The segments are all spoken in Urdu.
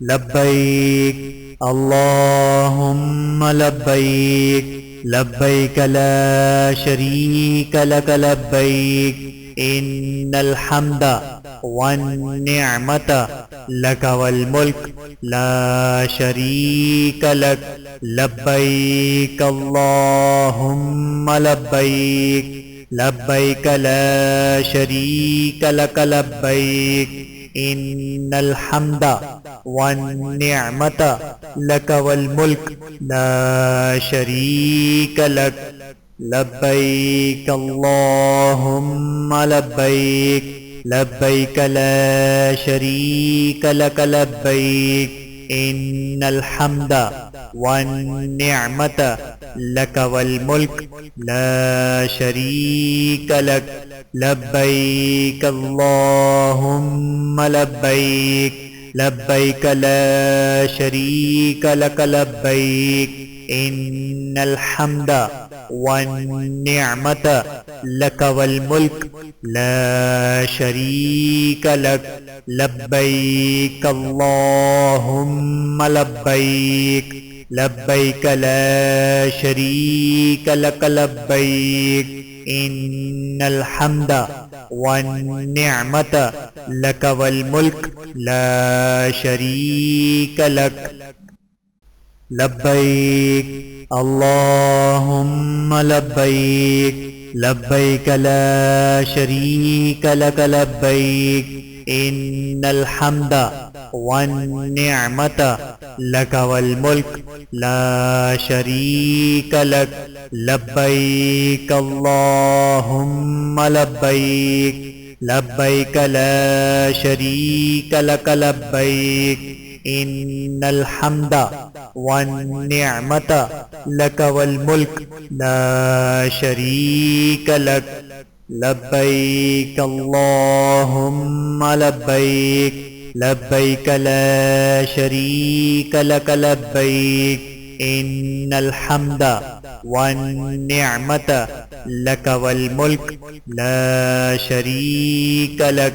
لبيك اللهم لبيك لبيك لا شريك لك لبيك إن الحمد والنعمة لك والملك لا شريك لك لبيك اللهم لبيك لبيك لا شريك لك لبيك إن الحمد والنعمة لك والملك لا شريك لك لبيك اللهم لبيك لبيك لا شريك لك لبيك إن الحمد والنعمة لك والملك لا شريك لك لبيك اللهم لبيك لبيك لا شريك لك لبيك إن الحمد والنعمة لك والملك لا شريك لك لبيك اللهم لبيك لبيك لا شريك لك لبيك إن الحمد والنعمة لك والملك لا شريك لك لبيك اللهم لبيك لبيك لا شريك لك لبيك إن الحمد والنعمة لك والملك لا شريك لك لبيك اللهم لبيك لبيك لا شريك لك لبيك إن الحمد والنعمة لك والملك لا شريك لك لبيك اللهم لبيك لبيك لا شريك لك لبيك إن الحمد والنعمة لك والملك لا شريك لك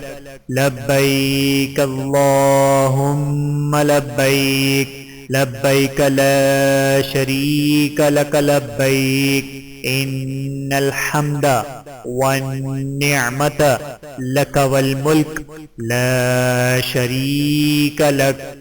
لبيك اللهم لبيك لبيك لا شريك لك لبيك إن الحمد والنعمة لك والملك لا شريك لك